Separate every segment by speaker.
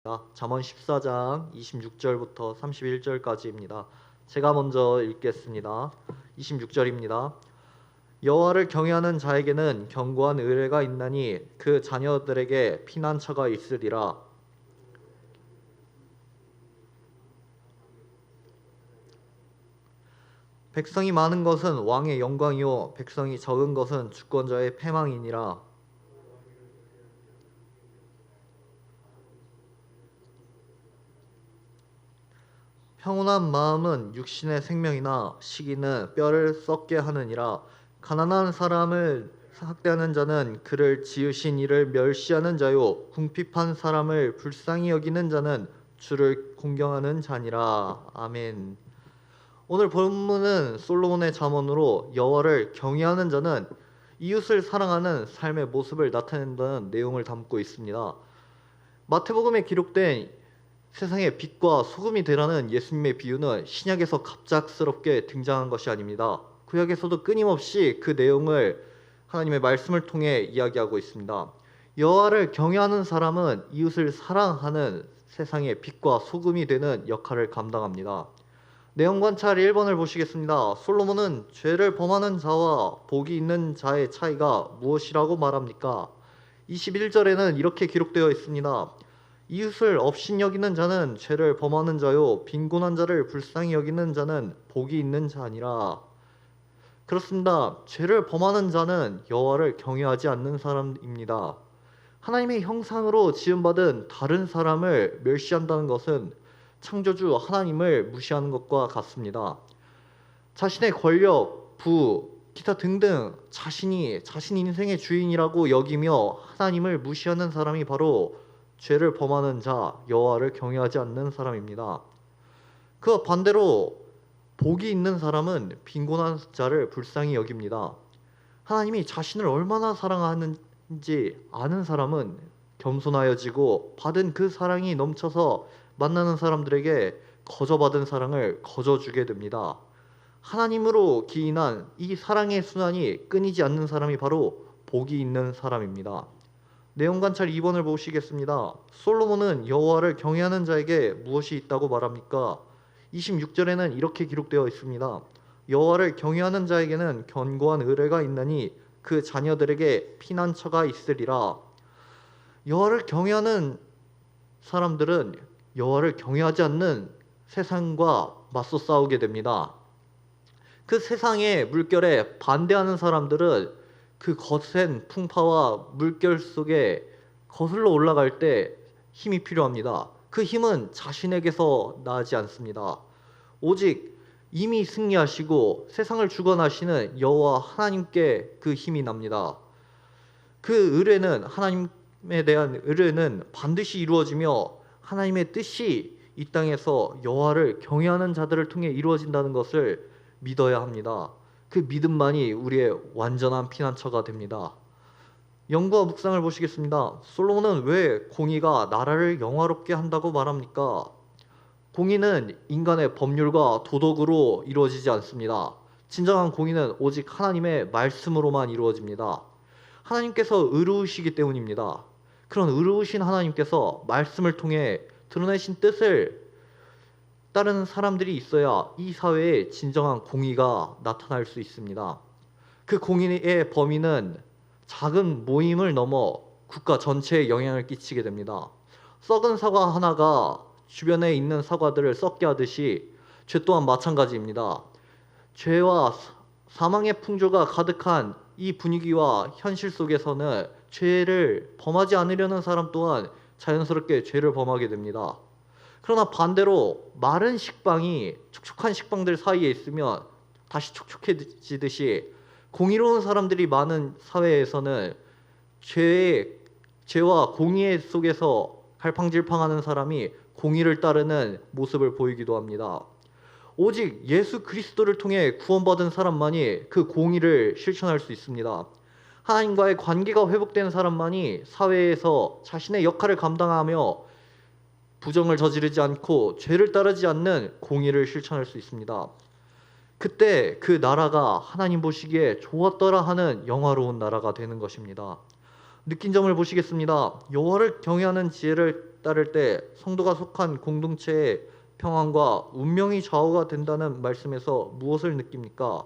Speaker 1: 잠언 14장 26절부터 31절까지입니다. 제가 먼저 읽겠습니다. 26절입니다. 여호와를 경외하는 자에게는 견고한 의뢰가 있나니 그 자녀들에게 피난처가 있으리라. 백성이 많은 것은 왕의 영광이요 백성이 적은 것은 주권자의 패망이니라. 평온한 마음은 육신의 생명이나 시기는 뼈를 썩게 하느니라. 가난한 사람을 학대하는 자는 그를 지으신 이를 멸시하는 자요 궁핍한 사람을 불쌍히 여기는 자는 주를 공경하는 자니라. 아멘. 오늘 본문은 솔로몬의 잠언으로 여호와를 경외하는 자는 이웃을 사랑하는 삶의 모습을 나타낸다는 내용을 담고 있습니다. 마태복음에 기록된 세상의 빛과 소금이 되라는 예수님의 비유는 신약에서 갑작스럽게 등장한 것이 아닙니다. 구약에서도 끊임없이 그 내용을 하나님의 말씀을 통해 이야기하고 있습니다. 여호와를 경외하는 사람은 이웃을 사랑하는 세상의 빛과 소금이 되는 역할을 감당합니다. 내용 관찰 1번을 보시겠습니다. 솔로몬은 죄를 범하는 자와 복이 있는 자의 차이가 무엇이라고 말합니까? 21절에는 이렇게 기록되어 있습니다. 이웃을 업신여기는 자는 죄를 범하는 자요 빈곤한 자를 불쌍히 여기는 자는 복이 있는 자니라. 그렇습니다. 죄를 범하는 자는 여호와를 경외하지 않는 사람입니다. 하나님의 형상으로 지음받은 다른 사람을 멸시한다는 것은 창조주 하나님을 무시하는 것과 같습니다. 자신의 권력, 부, 기타 등등 자신 인생의 주인이라고 여기며 하나님을 무시하는 사람이 바로 죄를 범하는 자, 여호와를 경외하지 않는 사람입니다. 그와 반대로 복이 있는 사람은 빈곤한 자를 불쌍히 여깁니다. 하나님이 자신을 얼마나 사랑하는지 아는 사람은 겸손하여지고 받은 그 사랑이 넘쳐서 만나는 사람들에게 거저받은 사랑을 거저주게 됩니다. 하나님으로 기인한 이 사랑의 순환이 끊이지 않는 사람이 바로 복이 있는 사람입니다. 내용 관찰 2번을 보시겠습니다. 솔로몬은 여호와를 경외하는 자에게 무엇이 있다고 말합니까? 26절에는 이렇게 기록되어 있습니다. 여호와를 경외하는 자에게는 견고한 의뢰가 있나니 그 자녀들에게 피난처가 있으리라. 여호와를 경외하는 사람들은 여호와를 경외하지 않는 세상과 맞서 싸우게 됩니다. 그 세상의 물결에 반대하는 사람들은 그 거센 풍파와 물결 속에 거슬러 올라갈 때 힘이 필요합니다. 그 힘은 자신에게서 나지 않습니다. 오직 이미 승리하시고 세상을 주관하시는 여호와 하나님께 그 힘이 납니다. 그 의뢰는 하나님에 대한 의뢰는 반드시 이루어지며 하나님의 뜻이 이 땅에서 여호와를 경외하는 자들을 통해 이루어진다는 것을 믿어야 합니다. 그 믿음만이 우리의 완전한 피난처가 됩니다. 연구와 묵상을 보시겠습니다. 솔로몬은 왜 공의가 나라를 영화롭게 한다고 말합니까? 공의는 인간의 법률과 도덕으로 이루어지지 않습니다. 진정한 공의는 오직 하나님의 말씀으로만 이루어집니다. 하나님께서 의로우시기 때문입니다. 그런 의로우신 하나님께서 말씀을 통해 드러내신 뜻을 따르는 사람들이 있어야 이 사회에 진정한 공의가 나타날 수 있습니다. 그 공의의 범위는 작은 모임을 넘어 국가 전체에 영향을 끼치게 됩니다. 썩은 사과 하나가 주변에 있는 사과들을 썩게 하듯이 죄 또한 마찬가지입니다. 죄와 사망의 풍조가 가득한 이 분위기와 현실 속에서는 죄를 범하지 않으려는 사람 또한 자연스럽게 죄를 범하게 됩니다. 그러나 반대로 마른 식빵이 촉촉한 식빵들 사이에 있으면 다시 촉촉해지듯이 공의로운 사람들이 많은 사회에서는 죄와 공의 속에서 갈팡질팡하는 사람이 공의를 따르는 모습을 보이기도 합니다. 오직 예수 그리스도를 통해 구원받은 사람만이 그 공의를 실천할 수 있습니다. 하나님과의 관계가 회복된 사람만이 사회에서 자신의 역할을 감당하며 부정을 저지르지 않고 죄를 따르지 않는 공의를 실천할 수 있습니다. 그때 그 나라가 하나님 보시기에 좋았더라 하는 영화로운 나라가 되는 것입니다. 느낀 점을 보시겠습니다. 여호와를 경외하는 지혜를 따를 때 성도가 속한 공동체의 평안과 운명이 좌우가 된다는 말씀에서 무엇을 느낍니까?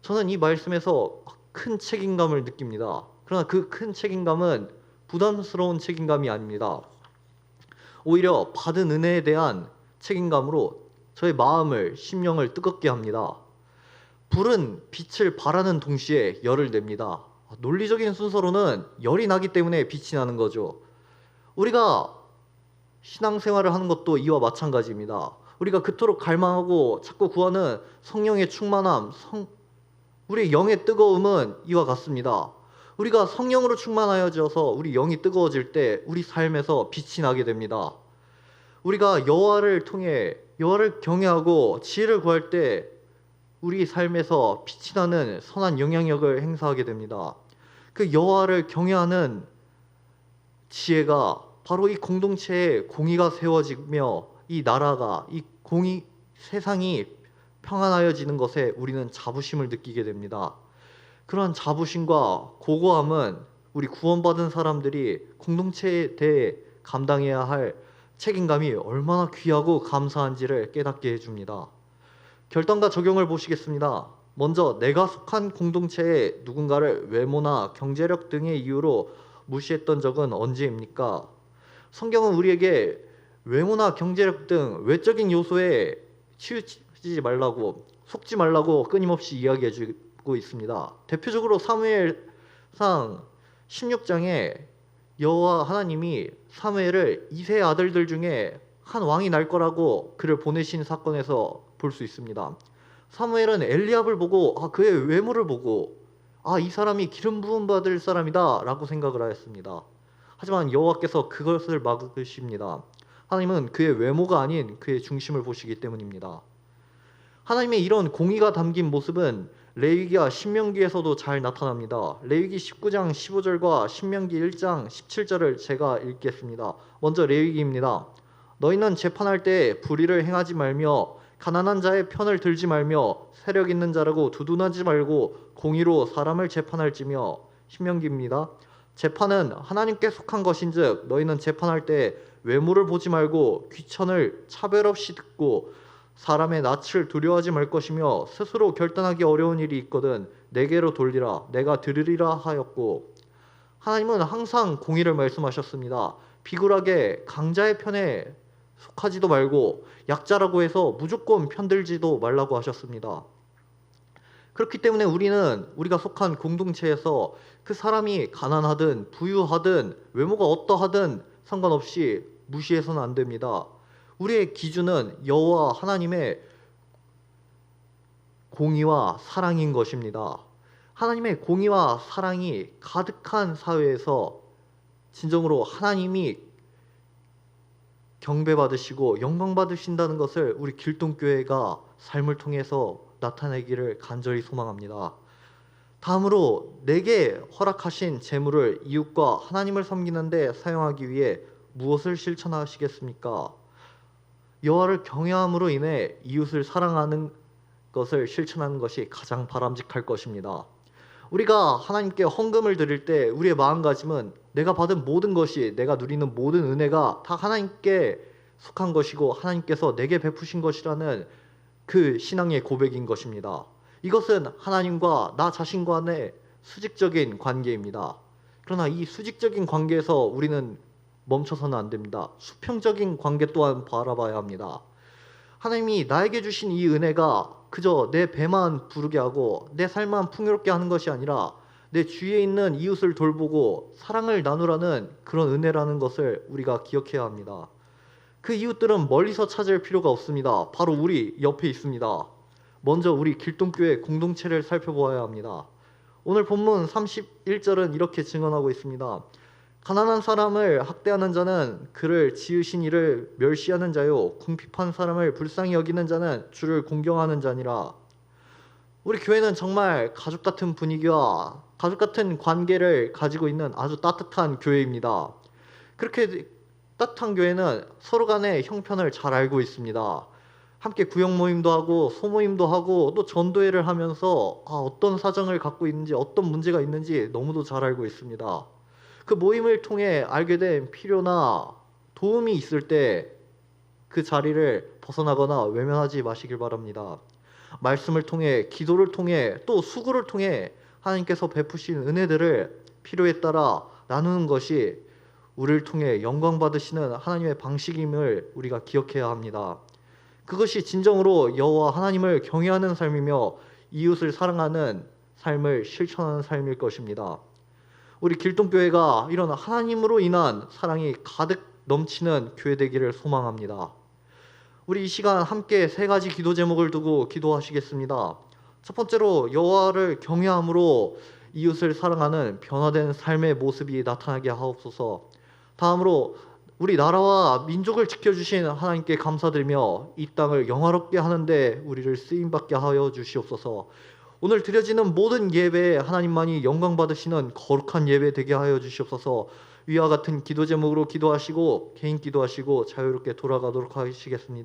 Speaker 1: 저는 이 말씀에서 큰 책임감을 느낍니다. 그러나 그 큰 책임감은 부담스러운 책임감이 아닙니다. 오히려 받은 은혜에 대한 책임감으로 저의 마음을, 심령을 뜨겁게 합니다. 불은 빛을 발하는 동시에 열을 냅니다. 논리적인 순서로는 열이 나기 때문에 빛이 나는 거죠. 우리가 신앙생활을 하는 것도 이와 마찬가지입니다. 우리가 그토록 갈망하고 자꾸 구하는 성령의 충만함, 우리의 영의 뜨거움은 이와 같습니다. 우리가 성령으로 충만하여져서 우리 영이 뜨거워질 때 우리 삶에서 빛이 나게 됩니다. 우리가 여호와를 통해 여호와를 경외하고 지혜를 구할 때 우리 삶에서 빛이 나는 선한 영향력을 행사하게 됩니다. 그 여호와를 경외하는 지혜가 바로 이 공동체에 공의가 세워지며 이 나라가 이 세상이 평안하여지는 것에 우리는 자부심을 느끼게 됩니다. 그러한 자부심과 고고함은 우리 구원받은 사람들이 공동체에 대해 감당해야 할 책임감이 얼마나 귀하고 감사한지를 깨닫게 해줍니다. 결단과 적용을 보시겠습니다. 먼저 내가 속한 공동체에 누군가를 외모나 경제력 등의 이유로 무시했던 적은 언제입니까? 성경은 우리에게 외모나 경제력 등 외적인 요소에 치우치지 말라고, 속지 말라고 끊임없이 이야기해 주고 있습니다. 대표적으로 사무엘상 16장에 여호와 하나님이 사무엘을 이세 아들들 중에 한 왕이 날 거라고 그를 보내신 사건에서 볼 수 있습니다. 사무엘은 엘리압을 보고 그의 외모를 보고 이 사람이 기름 부음 받을 사람이다 라고 생각을 하였습니다. 하지만 여호와께서 그것을 막으십니다. 하나님은 그의 외모가 아닌 그의 중심을 보시기 때문입니다. 하나님의 이런 공의가 담긴 모습은 레위기와 신명기에서도 잘 나타납니다. 레위기 19장 15절과 신명기 1장 17절을 제가 읽겠습니다. 먼저 레위기입니다. 너희는 재판할 때 불의를 행하지 말며 가난한 자의 편을 들지 말며 세력 있는 자라고 두둔하지 말고 공의로 사람을 재판할지며. 신명기입니다. 재판은 하나님께 속한 것인즉 너희는 재판할 때 외모를 보지 말고 귀천을 차별 없이 듣고 사람의 낯을 두려워하지 말 것이며 스스로 결단하기 어려운 일이 있거든 내게로 돌리라 내가 들으리라 하였고. 하나님은 항상 공의를 말씀하셨습니다. 비굴하게 강자의 편에 속하지도 말고 약자라고 해서 무조건 편들지도 말라고 하셨습니다. 그렇기 때문에 우리가 속한 공동체에서 그 사람이 가난하든 부유하든 외모가 어떠하든 상관없이 무시해서는 안 됩니다. 우리의 기준은 여호와 하나님의 공의와 사랑인 것입니다. 하나님의 공의와 사랑이 가득한 사회에서 진정으로 하나님이 경배받으시고 영광받으신다는 것을 우리 길동교회가 삶을 통해서 나타내기를 간절히 소망합니다. 다음으로 내게 허락하신 재물을 이웃과 하나님을 섬기는 데 사용하기 위해 무엇을 실천하시겠습니까? 여호와를 경외함으로 인해 이웃을 사랑하는 것을 실천하는 것이 가장 바람직할 것입니다. 우리가 하나님께 헌금을 드릴 때 우리의 마음가짐은 내가 받은 모든 것이, 내가 누리는 모든 은혜가 다 하나님께 속한 것이고 하나님께서 내게 베푸신 것이라는 그 신앙의 고백인 것입니다. 이것은 하나님과 나 자신과의 수직적인 관계입니다. 그러나 이 수직적인 관계에서 우리는 멈춰서는 안 됩니다. 수평적인 관계 또한 바라봐야 합니다. 하나님이 나에게 주신 이 은혜가 그저 내 배만 부르게 하고 내 삶만 풍요롭게 하는 것이 아니라 내 주위에 있는 이웃을 돌보고 사랑을 나누라는 그런 은혜라는 것을 우리가 기억해야 합니다. 그 이웃들은 멀리서 찾을 필요가 없습니다. 바로 우리 옆에 있습니다. 먼저 우리 길동교회 공동체를 살펴보아야 합니다. 오늘 본문 31절은 이렇게 증언하고 있습니다. 가난한 사람을 학대하는 자는 그를 지으신 이를 멸시하는 자요 궁핍한 사람을 불쌍히 여기는 자는 주를 공경하는 자니라. 우리 교회는 정말 가족 같은 분위기와 가족 같은 관계를 가지고 있는 아주 따뜻한 교회입니다. 그렇게 따뜻한 교회는 서로 간의 형편을 잘 알고 있습니다. 함께 구역 모임도 하고 소모임도 하고 또 전도회를 하면서 어떤 사정을 갖고 있는지 어떤 문제가 있는지 너무도 잘 알고 있습니다. 그 모임을 통해 알게 된 필요나 도움이 있을 때 그 자리를 벗어나거나 외면하지 마시길 바랍니다. 말씀을 통해, 기도를 통해, 또 수고를 통해 하나님께서 베푸신 은혜들을 필요에 따라 나누는 것이 우리를 통해 영광 받으시는 하나님의 방식임을 우리가 기억해야 합니다. 그것이 진정으로 여호와 하나님을 경외하는 삶이며 이웃을 사랑하는 삶을 실천하는 삶일 것입니다. 우리 길동교회가 이런 하나님으로 인한 사랑이 가득 넘치는 교회 되기를 소망합니다. 우리 이 시간 함께 세 가지 기도 제목을 두고 기도하시겠습니다. 첫 번째로 여호와를 경외함으로 이웃을 사랑하는 변화된 삶의 모습이 나타나게 하옵소서. 다음으로 우리 나라와 민족을 지켜주신 하나님께 감사드리며 이 땅을 영화롭게 하는데 우리를 쓰임받게 하여 주시옵소서. 오늘 드려지는 모든 예배에 하나님만이 영광 받으시는 거룩한 예배 되게 하여 주시옵소서. 위와 같은 기도 제목으로 기도하시고 개인 기도하시고 자유롭게 돌아가도록 하시겠습니다.